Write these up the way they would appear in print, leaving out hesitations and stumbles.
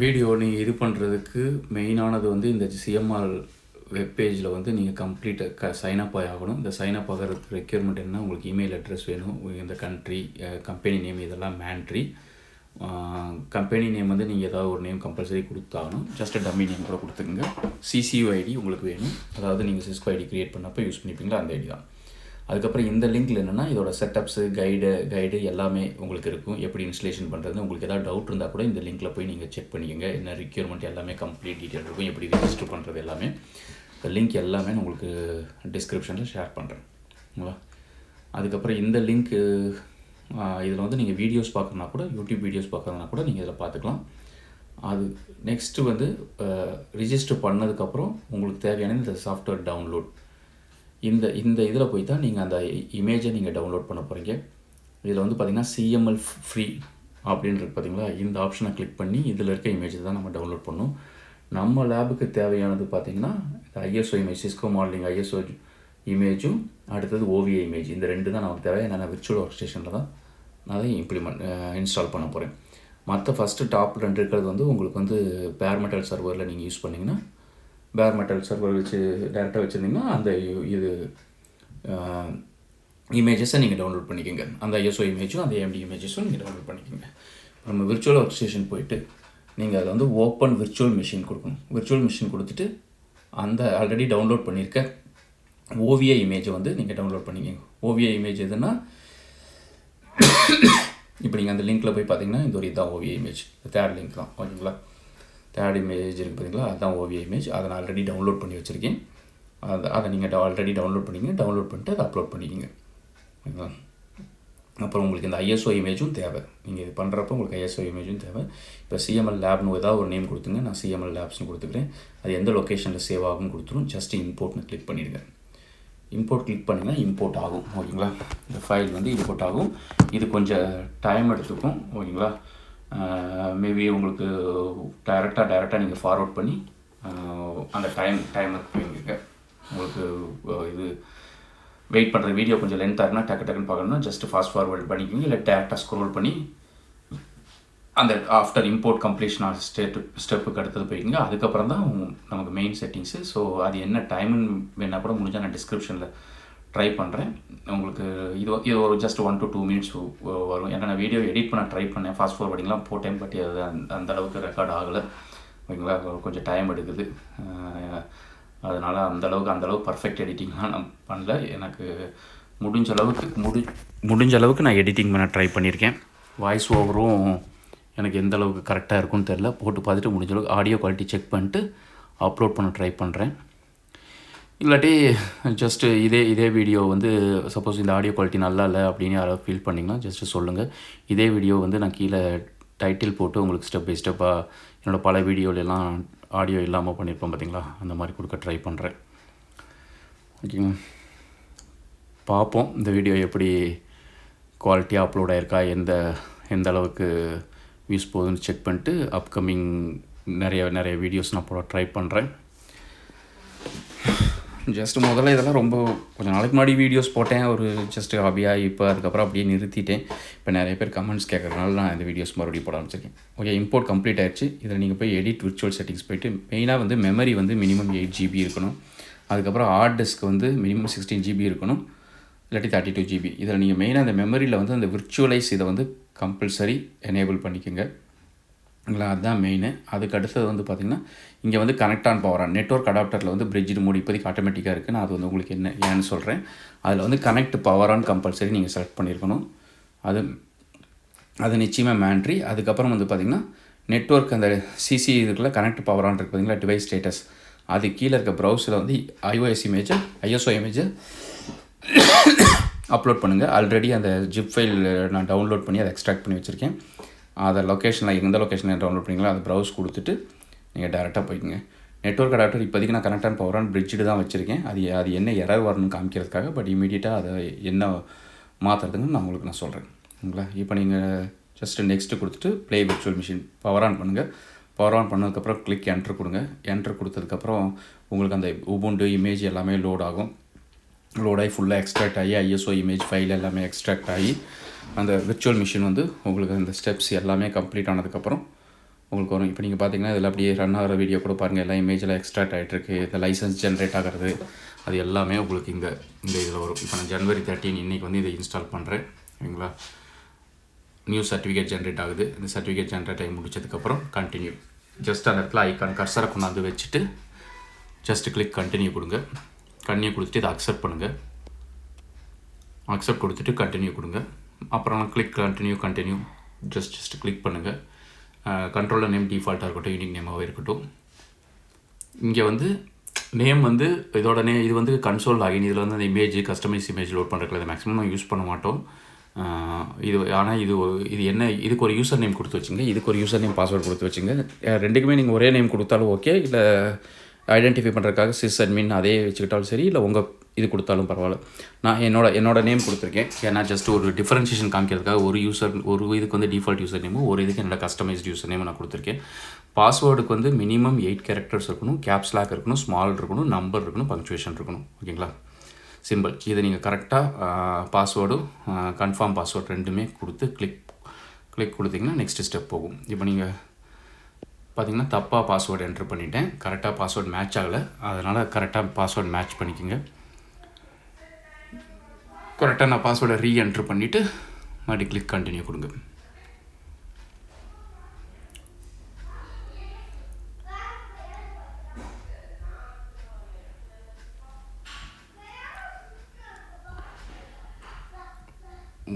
Video நீங்கள் இது பண்ணுறதுக்கு மெயினானது வந்து இந்த சிஎம்ஆர் வெப்பேஜில் வந்து நீங்கள் கம்ப்ளீட்டாக சைன்அப் ஆகணும். இந்த சைன்அப் ஆகிறதுக்கு ரெக்யர்மெண்ட் என்ன, உங்களுக்கு இமெயில் அட்ரஸ் வேணும், இந்த கண்ட்ரி, கம்பெனி நேம், இதெல்லாம் மேண்ட்ரி. கம்பெனி நேம் வந்து நீங்கள் ஏதாவது ஒரு நேம் கம்பல்சரி கொடுத்தாகணும். ஜஸ்ட் டம்மி நேம் கூட கொடுத்துக்குங்க. CCIE உங்களுக்கு வேணும், அதாவது நீங்கள் சிஸ்கோ ஐடி க்ரியேட் பண்ணப்போ யூஸ் பண்ணிப்பீங்களா அந்த ஐடி தான். அதுக்கப்புறம் இந்த லிங்க்கில் என்னென்னா இதோட செட்டப்ஸு கைடு எல்லாமே உங்களுக்கு இருக்கும். எப்படி இன்ஸ்டலேஷன் பண்ணுறது, உங்களுக்கு ஏதாவது டவுட் இருந்தால் கூட இந்த லிங்க்கில் போய் நீங்கள் செக் பண்ணிக்கோங்க. என்ன ரிக்யூர்மெண்ட் எல்லாமே கம்ப்ளீட் டீட்டெயில் இருக்கும், எப்படி ரெஜிஸ்டர் பண்ணுறது எல்லாமே. இந்த லிங்க் எல்லாமே நான் உங்களுக்கு டிஸ்கிரிப்ஷனில் ஷேர் பண்ணுறேன். ஓகேங்களா? அதுக்கப்புறம் இந்த லிங்க்கு இதில் வந்து நீங்கள் வீடியோஸ் பார்க்கணுன்னா கூட, யூடியூப் வீடியோஸ் பார்க்கணுன்னா கூட நீங்கள் இதில் பார்த்துக்கலாம். அது நெக்ஸ்ட்டு வந்து ரிஜிஸ்டர் பண்ணதுக்கப்புறம் உங்களுக்கு தேவையான இந்த சாஃப்ட்வேர் டவுன்லோட், இந்த இதில் போய் தான் நீங்கள் அந்த இமேஜை நீங்கள் டவுன்லோட் பண்ண போகிறீங்க. இதில் வந்து பார்த்திங்கன்னா CML ஃப்ரீ அப்படின்றது பார்த்திங்களா, இந்த ஆப்ஷனை கிளிக் பண்ணி இதில் இருக்க இமேஜை தான் நம்ம டவுன்லோட் பண்ணணும். நம்ம லேபுக்கு தேவையானது பார்த்திங்கன்னா ISO image, Cisco modelling ISO இமேஜும், அடுத்தது OVA இமேஜ். இந்த ரெண்டு தான் நமக்கு தேவை. நான் விர்ச்சுவல் ஒர்க் ஸ்டேஷனில் தான் நான் அதை இன்ஸ்டால் பண்ண போகிறேன். மற்ற ஃபஸ்ட்டு டாப் 2 இருக்கிறது வந்து உங்களுக்கு வந்து பேர் மெட்டல் சர்வரில் நீங்கள் யூஸ் பண்ணிங்கன்னா, பேர் மெட்டல் சர்வர் வச்சு டேரெக்டாக வச்சுருந்தீங்கன்னா அந்த இது இமேஜஸை நீங்கள் டவுன்லோட் பண்ணிக்கோங்க. அந்த ISO இமேஜும் அந்த AMD இமேஜஸும் நீங்கள் டவுன்லோட் பண்ணிக்கோங்க. நம்ம விர்ச்சுவல் ஒர்க் ஸ்டேஷன் போயிட்டு நீங்கள் அதை வந்து ஓப்பன் விர்ச்சுவல் மிஷின் கொடுக்கணும். விர்ச்சுவல் மிஷின் கொடுத்துட்டு அந்த ஆல்ரெடி டவுன்லோட் பண்ணியிருக்க OVA இமேஜை வந்து நீங்கள் டவுன்லோட் பண்ணிக்கோங்க. OVA இமேஜ் எதுன்னா, இப்போ நீங்கள் அந்த லிங்க்கில் போய் பார்த்தீங்கன்னா இந்த ஒரு இதுதான் OVA இமேஜ், தேர்ட் லிங்க் தான். ஓகேங்களா? தேர்ட் இமேஜ் இருக்குது பார்த்தீங்களா, அதுதான் OVA இமேஜ். அதை நான் ஆல்ரெடி டவுன்லோட் பண்ணி வச்சுருக்கேன். அதை நீங்கள் ஆல்ரெடி டவுன்லோட் பண்ணிவிட்டு அதை அப்லோட் பண்ணிக்கிங்க. ஓகேங்களா? அப்புறம் உங்களுக்கு இந்த ISO இமேஜும் தேவை. நீங்கள் இது பண்ணுறப்போ உங்களுக்கு ISO இமேஜும் தேவை. இப்போ CML லேப்னு ஏதாவது ஒரு நேம் கொடுத்துங்க. நான் CML லேப்ஸ்னு கொடுத்துக்கிறேன். அது எந்த லொக்கேஷனில் சேவ் ஆகும்னு கொடுத்துரும். ஜஸ்ட் இம்போர்ட்னு கிளிக் பண்ணிடுங்க. இம்போர்ட் கிளிக் பண்ணிங்கன்னா இம்போர்ட் ஆகும். ஓகேங்களா? இந்த ஃபைல் வந்து இம்போர்ட் ஆகும். இது கொஞ்சம் டைம் எடுத்துக்கும். ஓகேங்களா? மேபி உங்களுக்கு டைரெக்டாக நீங்கள் ஃபார்வர்ட் பண்ணி அந்த டைமை போய்ங்க. உங்களுக்கு இது வெயிட் பண்ணுற வீடியோ கொஞ்சம் லென்த்தாக இருந்தால் டக்குன்னு பார்க்கணுன்னா ஜஸ்ட் ஃபாஸ்ட் ஃபார்வர்ட் பண்ணிக்கிங்க. இல்லை டேரெக்டாக ஸ்க்ரோல் பண்ணி அந்த ஆஃப்டர் இம்போர்ட் கம்ப்ளீஷன் ஸ்டெப்புக்கு அடுத்தது போய்க்கிங்க. அதுக்கப்புறம் தான் நமக்கு மெயின் செட்டிங்ஸு. ஸோ அது என்ன டைமுன்னு வேணால் கூட முடிஞ்சால் நான் டிஸ்கிரிப்ஷனில் ட்ரை பண்ணுறேன். உங்களுக்கு இது ஒரு ஜஸ்ட் 1 to 2 minutes வரும். ஏன்னா நான் வீடியோ எடிட் பண்ண ட்ரை பண்ணேன், ஃபாஸ்ட் ஃபார்வர்டிங்லாம் போட்டேன். பட் அது அந்தளவுக்கு ரெக்கார்ட் ஆகலை. ஓகேங்களா? கொஞ்சம் டைம் எடுக்குது. அதனால் அந்தளவுக்கு பர்ஃபெக்ட் எடிட்டிங்லாம் நான் பண்ணல. எனக்கு முடிஞ்ச அளவுக்கு நான் எடிட்டிங் பண்ண ட்ரை பண்ணியிருக்கேன். வாய்ஸ் ஓவரும் எனக்கு எந்த அளவுக்கு கரெக்டாக இருக்குன்னு தெரில. போட்டு பார்த்துட்டு முடிஞ்ச அளவுக்கு ஆடியோ குவாலிட்டி செக் பண்ணிட்டு அப்லோட் பண்ண ட்ரை பண்ணுறேன். இல்லாட்டி ஜஸ்ட்டு இதே வீடியோ வந்து சப்போஸ் இந்த ஆடியோ குவாலிட்டி நல்லா இல்லை அப்படின்னு யாராவது ஃபீல் பண்ணிங்கன்னா ஜஸ்ட்டு சொல்லுங்கள். இதே வீடியோ வந்து நான் கீழே டைட்டில் போட்டு உங்களுக்கு ஸ்டெப் பை ஸ்டெப்பாக என்னோடய பல வீடியோலெல்லாம் ஆடியோ இல்லாமல் பண்ணியிருப்போம் பார்த்தீங்களா, அந்த மாதிரி கொடுக்க ட்ரை பண்ணுறேன். ஓகேங்க, பார்ப்போம் இந்த வீடியோ எப்படி குவாலிட்டியாக அப்லோட் ஆகிருக்கா, எந்த அளவுக்கு வியூஸ் போகுதுன்னு செக் பண்ணிட்டு அப்கமிங் நிறைய வீடியோஸ் நான் போட ட்ரை பண்ணுறேன். ஜஸ்ட் முதல்ல இதெல்லாம் கொஞ்சம் நாளைக்கு முன்னாடி வீடியோஸ் போட்டேன், ஒரு ஜஸ்ட் ஹாபியாக. இப்போ அதுக்கப்புறம் அப்படியே நிறுத்திட்டேன். இப்போ நிறைய பேர் கமெண்ட்ஸ் கேட்குறதுனால நான் இந்த வீடியோஸ் மறுபடியும் போட ஆரம்பிச்சிருக்கேன். ஓகே, இம்போர்ட் கம்ப்ளீட் ஆகிடுச்சு. இதில் நீங்கள் போய் எடிட் விர்ச்சுவல் செட்டிங்ஸ் போய்ட்டு மெயினாக வந்து மெமரி வந்து மினிமம் 8 GB இருக்கணும். அதுக்கப்புறம் ஹார்ட் டிஸ்க் வந்து மினிமம் 16 GB இருக்கணும், இல்லாட்டி 32 GB. இதில் நீங்கள் மெயினாக அந்த மெமரியில் வந்து அந்த விர்ச்சுவலைஸ் இதை வந்து கம்பல்சரி எனேபிள் பண்ணிக்கோங்க. அதுதான் மெயின். அதுக்கு அடுத்தது வந்து பார்த்திங்கன்னா இங்கே வந்து connect on power on network அடாப்டரில் வந்து பிரிட்ஜ் மோட் இப்போதைக்கு ஆட்டோமேட்டிக்காக இருக்குது. நான் அது வந்து உங்களுக்கு ஏன்னு சொல்கிறேன். அதில் வந்து கனெக்ட் பவர் ஆன் கம்பல்சரி நீங்கள் செலக்ட் பண்ணியிருக்கணும். அது நிச்சயமாக மேண்ட்ரி. அதுக்கப்புறம் வந்து பார்த்திங்கன்னா நெட்வொர்க் அந்த CC இதுக்குள்ள கனெக்ட் பவர் ஆன் இருக்குது பார்த்திங்களா, டிவைஸ் ஸ்டேட்டஸ். அது கீழே இருக்க ப்ரௌசரில் வந்து ISO இமேஜை அப்லோட் பண்ணுங்கள். ஆல்ரெடி அந்த ஜிப் ஃபைல் நான் டவுன்லோட் பண்ணி அதை எக்ஸ்ட்ராக்ட் பண்ணி வச்சுருக்கேன். அதை லொக்கேஷனில் எந்த லொக்கேஷனில் டவுன்லோட் பண்ணிங்களோ அதை ப்ரௌஸ் கொடுத்துட்டு நீங்கள் டேரெக்டாக போய்க்குங்க. நெட்வொர்க் அடாப்டர் இப்போதைக்கு நான் கனெக்ட் ஆன் பவர் ஆன் பிரிட்ஜிடு தான் வச்சுருக்கேன். அது என்ன எரர் வரணும்னு காமிக்கிறதுக்காக. பட் இமீடியட்டாக அதை என்ன மாற்றுறதுன்னு நான் சொல்கிறேன். ஓகேங்களா? இப்போ நீங்கள் ஜஸ்ட்டு நெக்ஸ்ட்டு கொடுத்துட்டு play virtual machine power on பண்ணுங்கள். பவர் ஆன் பண்ணதுக்கப்புறம் கிளிக் என்ட்ரு கொடுங்க. என்ட்ரு கொடுத்ததுக்கப்புறம் உங்களுக்கு அந்த உபுண்டு இமேஜ் எல்லாமே லோட் ஆகும். லோட் ஆகி ஃபுல்லாக எக்ஸ்ட்ராக்ட் ஆகி ISO இமேஜ் ஃபைல் எல்லாமே எக்ஸ்ட்ராக்ட் ஆகி அந்த விர்ச்சுவல் மிஷின் வந்து உங்களுக்கு அந்த ஸ்டெப்ஸ் எல்லாமே கம்ப்ளீட் ஆனதுக்கப்புறம் உங்களுக்கு வரும். இப்போ நீங்கள் பார்த்தீங்கன்னா இதில் அப்படியே ரன் ஆகிற வீடியோ கூட பாருங்கள், எல்லா இமேஜெலாம் எக்ஸ்ட்ராக்ட் ஆகிட்டுருக்கு. இந்த லைசன்ஸ் ஜென்ரேட் ஆகிறது அது எல்லாமே உங்களுக்கு இந்த இதில் வரும். இப்போ நான் January 13 இன்றைக்கி வந்து இதை இன்ஸ்டால் பண்ணுறேன். ஓகேங்களா? நியூ சர்டிஃபிகேட் ஜென்ரேட் ஆகுது. இந்த சர்டிஃபிகேட் ஜென்ரேட் ஆகி முடிச்சதுக்கப்புறம் கண்டினியூ. ஜஸ்ட் அந்த இடத்துல ஐக்கான் கர்சரை கொண்டாந்து வச்சுட்டு ஜஸ்ட் கிளிக் கண்டினியூ கொடுங்க. கண்டினியூ கொடுத்துட்டு இதை அக்செப்ட் பண்ணுங்கள். அக்செப்ட் கொடுத்துட்டு கண்டினியூ கொடுங்க. அப்புறம் கிளிக் கண்டினியூ ஜஸ்ட் கிளிக் பண்ணுங்கள். கண்ட்ரோலர் நேம் டிஃபால்ட்டாக இருக்கட்டும், யூனிக் நேமாகவே இருக்கட்டும். இங்கே வந்து நேம் வந்து இதோட இது வந்து கன்சோல் லாகின். இதில் வந்து அந்த இமேஜ் கஸ்டமைஸ் இமேஜ் லோட் பண்ணுறதுல இதை மேக்ஸிமம் நம்ம யூஸ் பண்ண மாட்டோம். இது ஆனால் இது என்ன, இதுக்கு ஒரு யூசர் நேம் கொடுத்து வச்சுங்க, இதுக்கு ஒரு யூசர் நேம் பாஸ்வேர்டு கொடுத்து வச்சுங்க. ரெண்டுக்குமே நீங்கள் ஒரே நேம் கொடுத்தாலும் ஓகே, இல்லை ஐடென்டிஃபை பண்ணுறதுக்காக சிஸ்அட்மின் அதே வச்சுக்கிட்டாலும் சரி, இல்லை உங்கள் இது கொடுத்தாலும் பரவாயில்ல. நான் என்னோட நேம் கொடுத்துருக்கேன். ஏன்னா ஜஸ்ட் ஒரு டிஃபரன்ஷியேஷன் காமிக்கிறதுக்காக ஒரு இதுக்கு வந்து டிஃபால்ட் யூசர் நேமும் ஒரு இதுக்கு என்னோட கஸ்டமைஸ்டு யூசர் நேமும் நான் கொடுத்துருக்கேன். பாஸ்வேர்டுக்கு வந்து மினிமம் 8 கேரக்டர்ஸ் இருக்கணும், கேப்ஸ் லாக் இருக்கணும், ஸ்மால் இருக்கணும், நம்பர் இருக்கணும், பங்க்சுவேஷன் இருக்கணும். ஓகேங்களா? சிம்பிள். இதை நீங்கள் கரெக்டாக பாஸ்வேர்டும் கன்ஃபார்ம் பாஸ்வேர்டு ரெண்டுமே கொடுத்து கிளிக் கொடுத்தீங்கன்னா நெக்ஸ்ட் ஸ்டெப் போகும். இப்போ நீங்கள் பார்த்தீங்கன்னா தப்பாக பாஸ்வேர்டு என்ட்ரு பண்ணிட்டேன். கரெக்டாக பாஸ்வேர்டு மேட்ச் ஆகலை. அதனால் கரெக்டாக பாஸ்வேர்டு மேட்ச் பண்ணிக்கோங்க. கரெக்டாக நான் பாஸ்வேர்டை ரீஎன்ட்ரு பண்ணிவிட்டு மறுபடியும் கிளிக் கண்டினியூ கொடுங்க.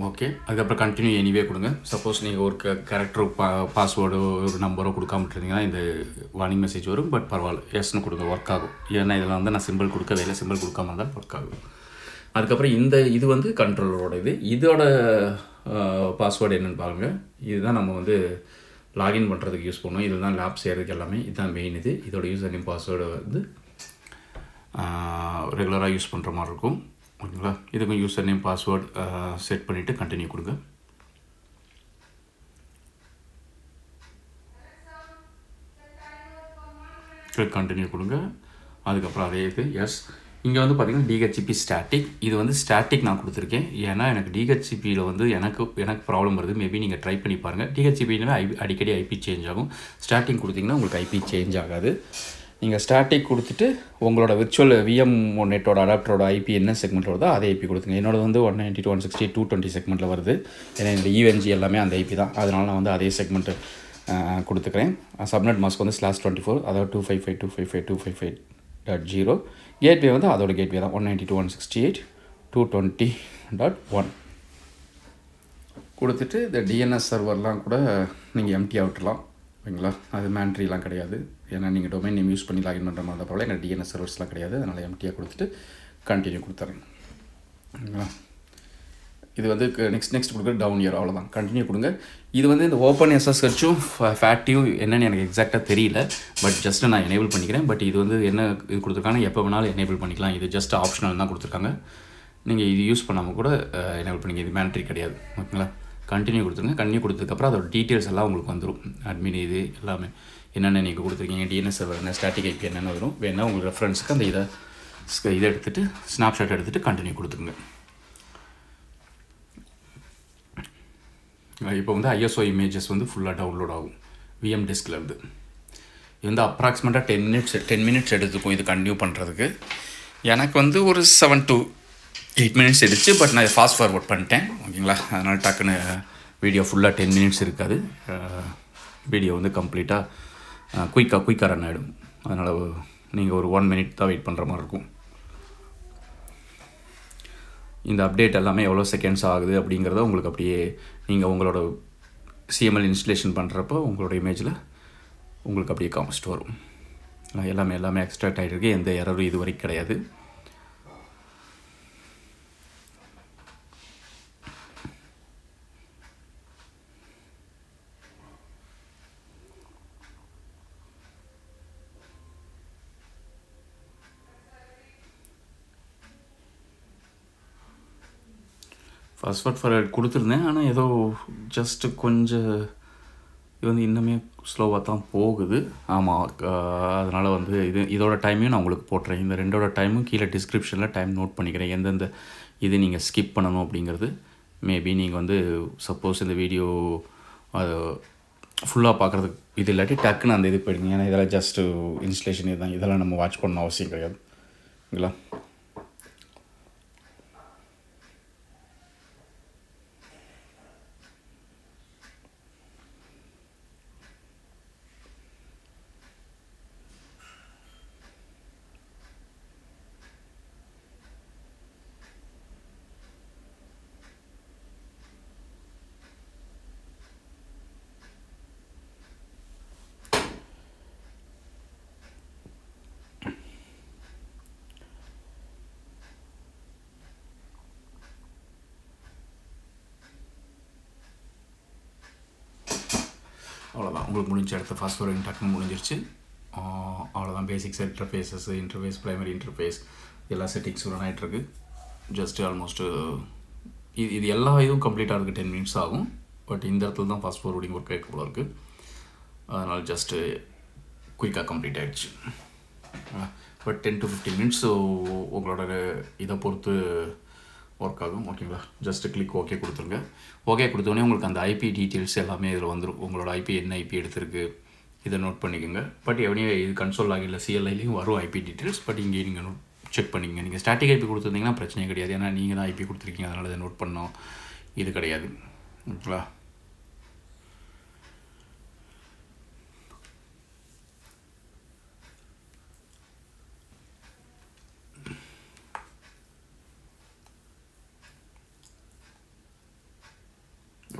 ஓகே, அதுக்கப்புறம் கண்டினியூ எனிவே கொடுங்க. சப்போஸ் நீங்கள் ஒரு கேரக்டர் பாஸ்வேர்டோ ஒரு நம்பரோ கொடுக்காம இருந்தீங்கன்னா இந்த வார்னிங் மெசேஜ் வரும். பட் பரவாயில்ல, எஸ்ன்னு கொடுங்க, ஒர்க் ஆகும். ஏன்னா இதில் வந்து நான் சிம்பிள் கொடுக்கவே இல்லை, சிம்பிள் கொடுக்காம இருந்தால் ஒர்க் ஆகும். அதுக்கப்புறம் இது வந்து கண்ட்ரோலரோட இதோட பாஸ்வேர்டு என்னென்னு பாருங்கள். இதுதான் நம்ம வந்து லாகின் பண்ணுறதுக்கு யூஸ் பண்ணுவோம். இதுதான் லேப் செய்கிறதுக்கு எல்லாமே இதுதான் மெயின். இதோட யூசர் நேம் பாஸ்வேர்டு வந்து ரெகுலராக யூஸ் பண்ணுற மாதிரி இருக்கும். ஓகேங்களா? இதுக்கும் யூசர் நேம் பாஸ்வேர்டு செட் பண்ணிவிட்டு கண்டினியூ கொடுங்க. கண்டினியூ கொடுங்க. அதுக்கப்புறம் அதே எஸ். இங்கே வந்து பார்த்திங்கன்னா டிஹெச்பி ஸ்டாட்டிக். இது வந்து ஸ்டாட்டிக் நான் கொடுத்துருக்கேன். ஏன்னா எனக்கு டிஹெச்பியில் வந்து எனக்கு ப்ராப்ளம் வருது. மேபி நீங்கள் ட்ரை பண்ணி பாருங்கள். டிஹெச்பியிலே அடிக்கடி ஐபி சேஞ்ச் ஆகும். ஸ்டாட்டிக் கொடுத்திங்கன்னா உங்களுக்கு ஐபி சேஞ்ச் ஆகாது. நீங்கள் ஸ்டாட்டிக் கொடுத்துட்டு உங்களோட விர்ச்சுவல் விஎம் நெட்டோட அடாப்டரோட ஐபி என்ன செக்மெண்ட் வருதோ அதே ஐபி கொடுத்துங்க. என்னோட வந்து 192.168.220 செக்மெண்ட்டில் வருது. ஏன்னா இந்த ஈவென்ஜி எல்லாமே அந்த ஐபி தான். அதனால் நான் வந்து அதே செக்மெண்ட்டு கொடுத்துக்கிறேன். சப்நெட் மாஸ்க் வந்து /24, அதாவது 255.255.255.0. கேட்வே வந்து அதோட கேட்வே தான் 192.168.220.1 கொடுத்துட்டு இந்த டிஎன்எஸ் சர்வர்லாம் கூட நீங்கள் எம்டியாக விட்டுலாம். ஓகேங்களா? அது மேண்ட்ரிலாம் கிடையாது. ஏன்னா நீங்கள் டொமைன் நேம் யூஸ் பண்ணி லாகின் பண்ணுற மாதிரி இருந்தால் எனக்கு டிஎன்எஸ் சர்வர்ஸ்லாம் கிடையாது. அதனால் எம்டியாக கொடுத்துட்டு கண்டினியூ கொடுத்துறேன். ஓகேங்களா? இது வந்து நெக்ஸ்ட் கொடுக்குற டவுன் இயர், அவ்வளோதான். கண்டினியூ கொடுங்க. இது வந்து இந்த ஓப்பன் எஸ்எஸ்ஹெச்சும் ஃபேக்டிவ் என்னென்னு எனக்கு எக்ஸாக்டாக தெரியல. பட் ஜஸ்ட்டு நான் எனேபிள் பண்ணிக்கிறேன். பட் இது வந்து என்ன இது கொடுத்துருக்காங்க, எப்போ வேணாலும் எனேபிள் பண்ணிக்கலாம். இது ஜஸ்ட் ஆப்ஷனல் தான் கொடுத்துருக்காங்க. நீங்கள் இது யூஸ் பண்ணாமல் கூட எனேபிள் பண்ணிங்க. இது மேண்ட்ரி கிடையாது. ஓகேங்களா? கண்டினியூ கொடுத்துருங்க. கண்டினியூ கொடுத்ததுக்கப்புறம் அதோட டீட்டெயில்ஸ் எல்லாம் உங்களுக்கு வந்துடும். அட்மின் இது எல்லாமே என்னென்ன நீங்கள் கொடுத்துருக்கீங்க, டிஎன்எஸ் சர்வர் என்ன, ஸ்டாட்டிக் ஐபி என்னென்ன வரும். வேணால் உங்களுக்கு ரெஃபரன்ஸுக்கு அந்த இதை எடுத்துகிட்டு ஸ்னாப்ஷாட் எடுத்துகிட்டு கண்டினியூ கொடுத்துருங்க. இப்போ வந்து ஐஎஸ்ஓ இமேஜஸ் வந்து ஃபுல்லாக டவுன்லோட் ஆகும் விஎம் டிஸ்க்லேருந்து. இது வந்து அப்ராக்சிமேட்டாக 10 மினிட்ஸ் எடுத்துக்கும் இது கண்டினியூ பண்ணுறதுக்கு. எனக்கு வந்து ஒரு 7 to 8 மினிட்ஸ் எடுத்து. பட் நான் ஃபாஸ்ட் ஃபார்வர்ட் பண்ணிட்டேன். ஓகேங்களா? அதனால் டக்குன்னு வீடியோ ஃபுல்லாக 10 மினிட்ஸ் இருக்காது. வீடியோ வந்து கம்ப்ளீட்டாக குயிக்காக ரன் ஆகிடும். அதனால் நீங்கள் ஒரு 1 மினிட் தான் வெயிட் பண்ணுற மாதிரி இருக்கும். இந்த அப்டேட் எல்லாமே எவ்வளோ செகண்ட்ஸ் ஆகுது அப்படிங்கிறத உங்களுக்கு அப்படியே நீங்கள் உங்களோட சிஎம்எல் இன்ஸ்டலேஷன் பண்ணுறப்போ உங்களோட இமேஜில் உங்களுக்கு அப்படியே காமிச்சிட்டு வரும். எல்லாமே எக்ஸ்ட்ராக்ட் ஆகிருக்கு. எந்த எரரும் இது வரைக்கும் கிடையாது. பாஸ்வேர்ட் ஃபார்வர்ட் கொடுத்துருந்தேன். ஆனால் ஏதோ ஜஸ்ட்டு கொஞ்சம் இது வந்து இன்னுமே ஸ்லோவாக தான் போகுது. ஆமாம், அதனால் வந்து இதோட டைமையும் நான் உங்களுக்கு போட்டுறேன். இந்த ரெண்டோட டைமும் கீழே டிஸ்கிரிப்ஷனில் டைம் நோட் பண்ணிக்கிறேன். எந்தெந்த இது நீங்கள் ஸ்கிப் பண்ணணும் அப்படிங்கிறது. மேபி நீங்கள் வந்து சப்போஸ் இந்த வீடியோ ஃபுல்லாக பார்க்குறதுக்கு இது இல்லாட்டி டக்குன்னு அந்த இது போயிடுங்க. ஏன்னா இதெல்லாம் ஜஸ்ட்டு இன்ஸ்டலேஷன் இதுதான், இதெல்லாம் நம்ம வாட்ச் பண்ணணும் அவசியம் கிடையாது. ஓகேங்களா? அவ்வளோதான், உங்களுக்கு முடிஞ்ச இடத்த ஃபாஸ்ட் ஃபார்வர்டிங் டக்குன்னு முடிஞ்சிருச்சு. அவ்வளோதான், basics interfaces, interface, primary interface, எல்லா செட்டிங்ஸ் ரன் ஆகிட்டுருக்கு. ஜஸ்ட்டு ஆல்மோஸ்ட்டு இது எல்லா இதுவும் கம்ப்ளீட் ஆகிறதுக்கு 10 minutes ஆகும். பட் இந்த இடத்துல தான் ஃபாஸ்ட் ஃபார்வர்டிங் ஒர்க் ஆகிட்டு போல இருக்குது. அதனால் ஜஸ்ட்டு குயிக்காக கம்ப்ளீட் ஆகிடுச்சு. பட் 10 to 15 minutes உங்களோட இதை பொறுத்து ஒர்க் ஆகும். ஓகேங்களா? ஜஸ்ட்டு கிளிக் ஓகே கொடுத்துருங்க. ஓகே கொடுத்தோடனே உங்களுக்கு அந்த ஐபி டீட்டெயில்ஸ் எல்லாமே இதில் வந்துடும். உங்களோட ஐபி என்ன ஐபி எடுத்திருக்கு இதை நோட் பண்ணிக்கோங்க. பட் எவனே இது கன்சோல் லாகின்ல சிஎல்ஐலையும் வரும் ஐபி டீட்டெயில்ஸ். பட் இங்கே நீங்கள் நோட் செக் பண்ணிக்கங்க. நீங்கள் ஸ்டாட்டிக் ஐபி கொடுத்துருந்தீங்கன்னா பிரச்சனையே கிடையாது. ஏன்னா நீங்கள் தான் ஐபி கொடுத்துருக்கீங்க, அதனால் இதை நோட் பண்ணோம் இது கிடையாது. ஓகேங்களா?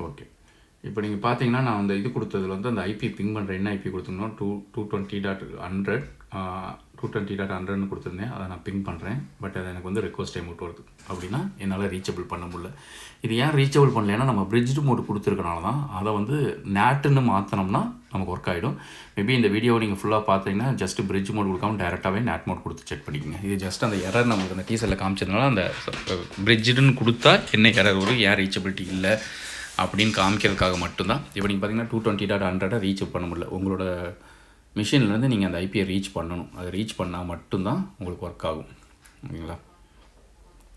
ஓகே, இப்போ நீங்கள் பார்த்தீங்கன்னா நான் அந்த இது கொடுத்ததில் வந்து அந்த ஐபி பிங் பண்ணுற என்ன ஐபி கொடுத்துருந்தோம் 220.100 220.100ன்னு கொடுத்துருந்தேன். அதை நான் பிங் பண்ணுறேன். பட் அது எனக்கு வந்து ரெக்வஸ்ட் டைம் அவுட் வருது. அப்படின்னா என்னால் ரீச்சபிள் பண்ண முடியல. இது ஏன் ரீச்சபிள் பண்ணலைன்னா நம்ம பிரிட்ஜ்டு மோடு கொடுத்துருக்கனால தான். அதை வந்து நேட்டுன்னு மாற்றினோம்னா நமக்கு ஒர்க் ஆகிடும். மேபி இந்த வீடியோ நீங்கள் ஃபுல்லாக பார்த்தீங்கன்னா ஜஸ்ட்டு பிரிட்ஜ் மோட் கொடுக்காம டேரெக்டாகவே நேட் மோட் கொடுத்து செக் பண்ணிக்கோங்க. இது ஜஸ்ட் அந்த எரர் நமக்கு அந்த டீசரில் காமிச்சதுனால அந்த பிரிட்ஜுன்னு கொடுத்தா என்ன எரர் வரும், ஏன் ரீச்சபிலிட்டி இல்லை அப்படின்னு காமிக்கிறதுக்காக மட்டும்தான். இப்போ நீங்கள் பார்த்தீங்கன்னா 220.100 ரீச் பண்ண முடியல. உங்களோட மிஷின்லேருந்து நீங்கள் அந்த ஐபியை ரீச் பண்ணணும். அதை ரீச் பண்ணால் மட்டும்தான் உங்களுக்கு ஒர்க் ஆகும். ஓகேங்களா?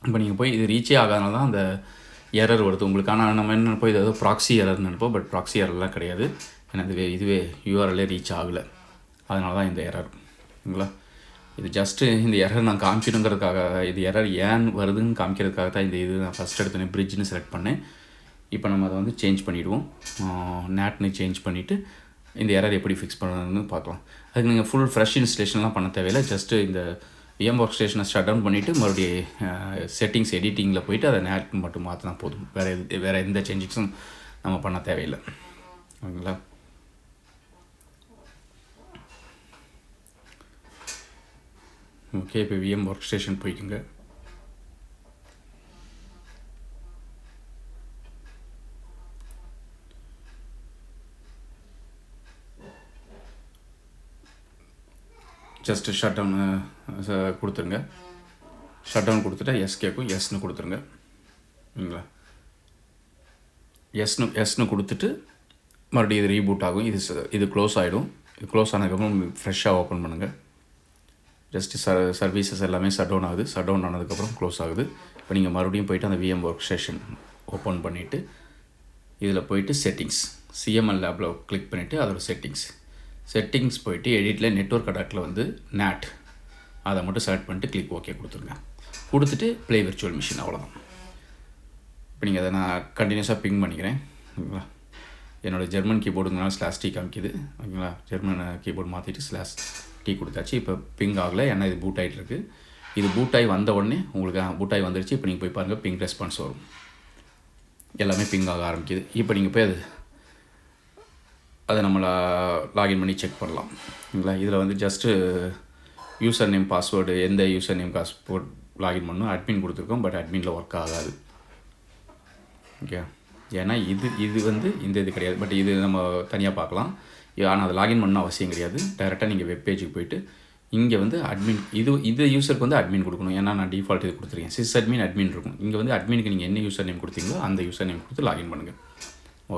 இப்போ நீங்கள் போய் இது ரீச்சே ஆகாதனால தான் அந்த எரர் வருது உங்களுக்கு. ஆனால் நம்ம என்ன நினைப்போம், இது ஏதோ ப்ராக்ஸி எரர்னு நினைப்போம். பட் ப்ராக்ஸி எரர்லாம் கிடையாது. ஏன்னா இதுவே யூஆர்எல்லே ரீச் ஆகலை, அதனால தான் இந்த எரர். ஓகேங்களா? இது ஜஸ்ட்டு இந்த எரர் நான் காமிக்கணுங்கிறதுக்காக, இது எரர் ஏன் வருதுன்னு காமிக்கிறதுக்காக தான் இந்த இது நான் ஃபஸ்ட் எடுத்தோன்னே பிரிட்ஜ்னு செலக்ட் பண்ணேன். இப்போ நம்ம அதை வந்து சேஞ்ச் பண்ணிவிடுவோம். நேட்னு சேஞ்ச் பண்ணிவிட்டு இந்த எரர் எப்படி ஃபிக்ஸ் பண்ணுறதுன்னு பார்க்கலாம். அதுக்கு நீங்கள் ஃபுல் ஃப்ரெஷ் இன்ஸ்டலேஷன்லாம் பண்ண தேவையில்லை. ஜஸ்ட்டு இந்த விஎம் ஒர்க் ஸ்டேஷனை ஷட் டவுன் பண்ணிவிட்டு மறுபடியும் செட்டிங்ஸ் எடிட்டிங்கில் போய்ட்டு அதை நேட் மட்டும் மாற்றினா போதும். வேறு எந்த சேஞ்சஸும் நம்ம பண்ண தேவையில்லை. ஓகேங்களா? ஓகே, இப்போ விஎம் ஒர்க் ஸ்டேஷன் போய்க்குங்க. ஜஸ்ட்டு ஷட் டவுன் கொடுத்துருங்க. ஷட் டவுன் கொடுத்துட்டா எஸ் கேட்கும், எஸ்னு கொடுத்துருங்க. ஓகேங்களா? எஸ்னு கொடுத்துட்டு மறுபடியும் இது ரீபூட் ஆகும். இது க்ளோஸ் ஆகிடும். இது க்ளோஸ் ஆனதுக்கப்புறம் ஃப்ரெஷ்ஷாக ஓப்பன் பண்ணுங்கள். ஜஸ்ட்டு சர்வீசஸ் எல்லாமே ஷட் டவுன் ஆகுது. ஷட் டவுன் ஆனதுக்கப்புறம் க்ளோஸ் ஆகுது. இப்போ நீங்கள் மறுபடியும் போய்ட்டு அந்த விஎம் ஒர்க் ஸ்டேஷன் ஓப்பன் பண்ணிவிட்டு இதில் போய்ட்டு செட்டிங்ஸ் சிஎம்எல் லேபில் கிளிக் பண்ணிவிட்டு அதோட செட்டிங்ஸ் போய்ட்டு எடிட்டில் நெட்வொர்க் அடாக்டில் வந்து நேட் அதை மட்டும் செலக்ட் பண்ணிட்டு கிளிக் ஓகே கொடுத்துருங்க. கொடுத்துட்டு ப்ளே விர்ச்சுவல் மிஷின், அவ்வளோதான். இப்போ நீங்கள் அதை நான் கண்டினியூஸாக பிங் பண்ணிக்கிறேன். ஓகேங்களா? என்னோடய ஜெர்மன் கீபோர்டுங்கனால /T காமிக்குது. ஓகேங்களா? ஜெர்மன் கீபோர்டு மாற்றிட்டு /T கொடுத்தாச்சு. இப்போ பிங் ஆகலை, ஏன்னா இது பூட் ஆகிட்டு இருக்குது. இது பூட் ஆகி வந்த உடனே உங்களுக்கு பூட் ஆகி வந்துடுச்சு. இப்போ நீங்கள் போய் பாருங்கள், பிங் ரெஸ்பான்ஸ் வரும். எல்லாமே பிங் ஆக ஆரம்பிக்குது. இப்போ நீங்கள் போய் அதை நம்மளை லாகின் பண்ணி செக் பண்ணலாம். ஓகேங்களா? இதில் வந்து ஜஸ்ட்டு யூசர் நேம் பாஸ்வேர்டு, எந்த யூசர் நேம் பாஸ்வேர்ட் லாகின் பண்ணணும் அட்மின் கொடுத்துருக்கோம். பட் அட்மினில் ஒர்க் ஆகாது. ஓகே, ஏன்னா இது வந்து இந்த இது கிடையாது. பட் இது நம்ம தனியாக பார்க்கலாம். ஆனால் அதை லாகின் பண்ணணும் அவசியம் கிடையாது. டைரெக்டாக நீங்கள் வெப் பேஜுக்கு போய்ட்டு இங்கே வந்து அட்மின் இது யூசருக்கு வந்து அட்மின் கொடுக்கணும். ஏன்னா நான் டிஃபால்ட் இது கொடுத்துருக்கேன். சிஸ் அட்மின் இருக்கும். இங்கே வந்து அட்மினுக்கு நீங்கள் என்ன யூசர் நேம் கொடுத்தீங்களோ அந்த யூசர் நேம் கொடுத்து லாகின் பண்ணுங்கள்.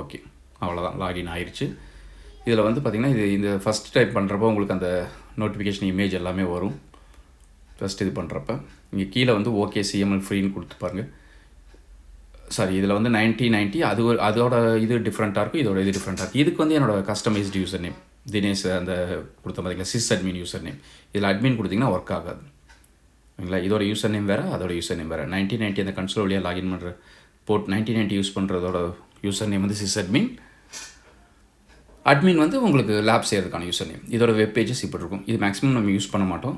ஓகே, அவ்வளோதான், லாகின் ஆயிடுச்சு. இதில் வந்து பார்த்திங்கன்னா இந்த ஃபஸ்ட் டைப் பண்ணுறப்போ உங்களுக்கு அந்த நோட்டிஃபிகேஷன் இமேஜ் எல்லாமே வரும். ஃபஸ்ட் இது பண்ணுறப்ப இங்கே கீழே வந்து ஓகே சிஎம்எல் ஃப்ரீன்னு கொடுத்து பாருங்கள். சாரி இதில் வந்து 90 அதோட இது டிஃப்ரெண்ட்டாக இருக்கும், இதோட இது டிஃப்ரெண்ட்டாக இருக்கும். இதுக்கு வந்து என்னோட கஸ்டமைஸ்டு யூசர் நேம் தினேஷ் அந்த கொடுத்த பார்த்தீங்களா சிஸ் அட்மின் யூசர் நேம். இதில் அட்மின் கொடுத்திங்கன்னா ஒர்க் ஆகாது. ஓகேங்களா, இதோட யூசர் நேம் வேறு, அதோட யூசர் நேம் வேறு. 90 அந்த கன்சோல் வழியாக லாகின் பண்ணுற போர்ட் 90 யூஸ் பண்ணுறதோட யூசர் நேம் வந்து சிஸ் அட்மின். அட்மின் வந்து உங்களுக்கு லேப் செய்கிறதுக்கான யூசர் நேம். இதோட வெப் பேஜஸ் இப்படி இருக்கும். இது மேக்ஸிமம் நம்ம யூஸ் பண்ண மாட்டோம்.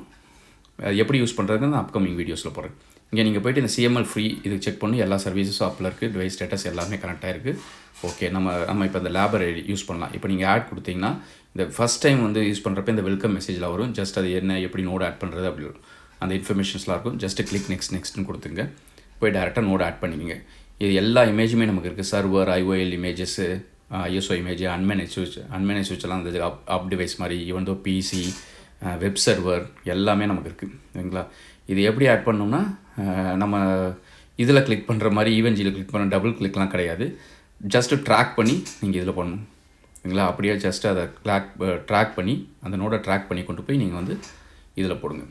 எப்படி யூஸ் பண்ணுறதுன்னு நான் அப்கமிங் வீடியோஸில் போடுறேன். இங்கே நீங்கள் போய்ட்டு இந்த CML ஃப்ரீ இது செக் பண்ணி எல்லா சர்வீஸஸும் அப்பில் இருக்குது, டிவைஸ் ஸ்டேட்டஸ் எல்லாமே கனெக்ட் ஆகிருக்கு. ஓகே, நம்ம இப்போ இந்த லேபரை யூஸ் பண்ணலாம். இப்போ நீங்கள் ஆட் கொடுத்தீங்கன்னா இந்த ஃபஸ்ட் டைம் வந்து யூஸ் பண்ணுறப்ப இந்த வெல்கம் மெசேஜில் வரும். ஜஸ்ட் அது என்ன எப்படி நோட் ஆட் பண்ணுறது அப்படி அந்த இன்ஃபர்மேஷன்ஸ்லாம் இருக்கும். ஜஸ்ட்டு கிளிக் நெக்ஸ்ட்னு கொடுத்துங்க. போய் டேரெக்டாக நோட் ஆட் பண்ணிக்கிங்க. இது எல்லா இமேஜுமே நமக்கு இருக்குது. Server, IOL images, ISO image, unmanaged சுவிட்செல்லாம் அந்த அப் டிவைஸ் மாதிரி, even though PC, web server எல்லாமே நமக்கு இருக்குது. ஓகேங்களா, இது எப்படி ஆட் பண்ணோம்னா நம்ம இதில் கிளிக் பண்ணுற மாதிரி ஈவென்ஜியில் கிளிக் பண்ண டபுள் கிளிக்லாம் கிடையாது. ஜஸ்ட்டு ட்ராக் பண்ணி நீங்கள் இதில் பண்ணணும். ஓகேங்களா, அப்படியே ஜஸ்ட்டு அதை ட்ராக் பண்ணி அந்த நோடை ட்ராக் பண்ணி கொண்டு போய் நீங்கள் வந்து இதில் போடுங்க.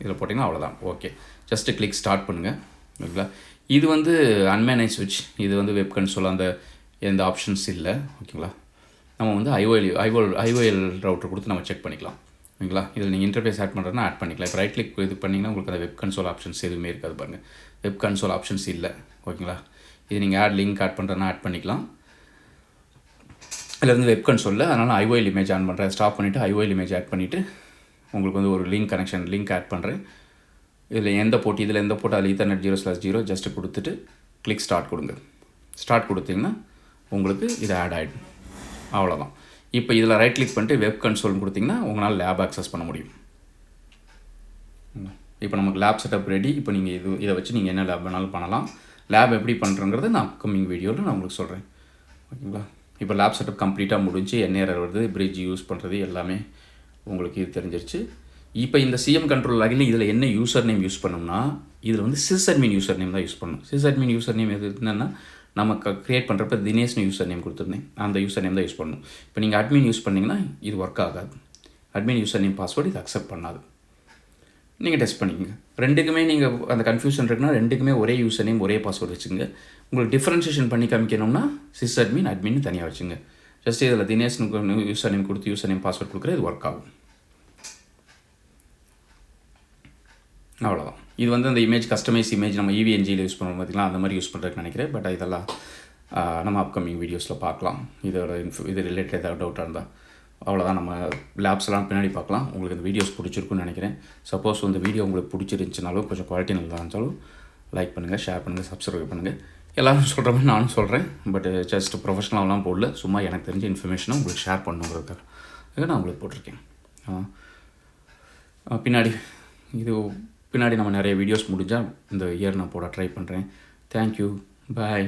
இதில் போட்டிங்கன்னா அவ்வளோதான். ஓகே, ஜஸ்ட்டு கிளிக் ஸ்டார்ட் பண்ணுங்கள். ஓகேங்களா, இது வந்து அன்மேனேஜ் ஸ்விட்ச். இது வந்து வெப் கன்சோல் அந்த எந்த ஆப்ஷன்ஸ் இல்லை. ஓகேங்களா, நம்ம வந்து IOL ரவுட்டர் கொடுத்து நம்ம செக் பண்ணிக்கலாம். ஓகேங்களா, இதில் நீங்கள் இன்டர்ஃபேஸ் ஆட் பண்ணுறதுனா ஆட் பண்ணிக்கலாம். இப்போ ரைட் கிளிக் இது பண்ணிங்கன்னா உங்களுக்கு அந்த வெப் கன்சோல் ஆப்ஷன்ஸ் எதுவுமே இருக்காது பாருங்கள். வெப் கன்சோல் ஆப்ஷன்ஸ் இல்லை. ஓகேங்களா, இது நீங்கள் லிங்க் ஆட் பண்ணுறதுனா ஆட் பண்ணிக்கலாம். இதில் வந்து வெப் கன்சோலில் அதனால் IOL இமேஜ் ஆன் பண்ணுறேன். ஸ்டாப் பண்ணிவிட்டு IOL இமேஜ் ஆட் பண்ணிவிட்டு உங்களுக்கு வந்து ஒரு லிங்க் ஆட் பண்ணுறேன். இதில் எந்த போட்டு அதில் Ethernet 0/0 ஜஸ்ட்டு கொடுத்துட்டு கிளிக் ஸ்டார்ட் கொடுங்க. ஸ்டார்ட் கொடுத்தீங்கன்னா உங்களுக்கு இது ஆட் ஆகிடும். அவ்வளோதான். இப்போ இதில் ரைட் கிளிக் பண்ணிட்டு வெப் கன்சோல்னு கொடுத்திங்கன்னா உங்களால் லேப் ஆக்சஸ் பண்ண முடியும். இப்போ நமக்கு லேப் செட்டப் ரெடி. இப்போ நீங்கள் இதை வச்சு நீங்கள் என்ன லேப் வேணாலும் பண்ணலாம். லேப் எப்படி பண்ணுறங்கிறது நான் அப்கமிங் வீடியோவில் நான் உங்களுக்கு சொல்கிறேன். ஓகேங்களா, இப்போ லேப் செட்டப் கம்ப்ளீட்டாக முடிஞ்சு என்ன எரர் வருது, பிரிட்ஜ் யூஸ் பண்ணுறது எல்லாமே உங்களுக்கு இது தெரிஞ்சிருச்சு. இப்போ இந்த CM கண்ட்ரோல் லாகின்ல இதில் என்ன யூசர் நேம் யூஸ் பண்ணோம்னா இதில் வந்து சிஸ் அட்மின் யூசர் நேம் தான் யூஸ் பண்ணணும். சிஸ் அட்மின் யூசர் நேம் எது என்னென்னா நம்ம க்ரியேட் பண்ணுறப்ப தினேஷ்னு யூசர் நேம் கொடுத்துருந்தேன். அந்த யூசர் நேம் தான் யூஸ் பண்ணணும். இப்போ நீங்கள் அட்மின் யூஸ் பண்ணிங்கன்னா இது ஒர்க் ஆகாது. அட்மின் யூசர் நேம் பாஸ்வேர்டு இது அக்செப்ட் பண்ணாது. நீங்கள் டெஸ்ட் பண்ணிக்கோங்க. ரெண்டுக்குமே நீங்கள் அந்த கன்ஃபியூஷன் இருக்குன்னா ரெண்டுக்குமே ஒரே யூசர் நேம் ஒரே பாஸ்வேர்டு வச்சுங்க. உங்களுக்கு டிஃப்ரென்ஷியேஷன் பண்ணி காமிக்கணும்னா சிஸ் அட்மின் தனியாக வச்சுங்க. ஜஸ்ட் இதில் தினேஷ்னு யூசர் நேம் கொடுத்து யூசர் நேம் பாஸ்வேர்ட் கொடுக்குறது இது ஒர்க் ஆகும். அவ்வளோதான். இது வந்து அந்த இமேஜ் கஸ்டமைஸ் இமேஜ் நம்ம EVNGயில் யூஸ் பண்ணுவோம் பார்த்திங்களா, அந்த மாதிரி யூஸ் பண்ணுறதுக்கு நினைக்கிறேன். பட் இதெல்லாம் நம்ம அப்கமிங் வீடியோஸில் பார்க்கலாம். இது ரிலேட்டட் ஏதாவது டவுட்டாக இருந்தால் அவ்வளோதான். நம்ம லேப்ஸ்லாம் பின்னாடி பார்க்கலாம். உங்களுக்கு இந்த வீடியோஸ் பிடிச்சிருக்குன்னு நினைக்கிறேன். சப்போஸ் இந்த வீடியோ உங்களுக்கு பிடிச்சிருந்துச்சுனாலும் கொஞ்சம் குவாலிட்டி நல்லா இருந்தாலும் லைக் பண்ணுங்கள், ஷேர் பண்ணுங்கள், சப்ஸ்கிரைப் பண்ணுங்கள். எல்லோரும் சொல்கிற மாதிரி நானும் சொல்கிறேன். பட் ஜஸ்ட் ப்ரொஃபஷனலாலாம் போடல, சும்மா எனக்கு தெரிஞ்ச இன்ஃபர்மேஷனை உங்களுக்கு ஷேர் பண்ணுங்கிறதுக்காக நான் உங்களுக்கு போட்டிருக்கேன். பின்னாடி நம்ம நிறைய வீடியோஸ் முடிஞ்சால் இந்த இயர் நான் போட ட்ரை பண்ணுறேன். தேங்க்யூ, பாய்.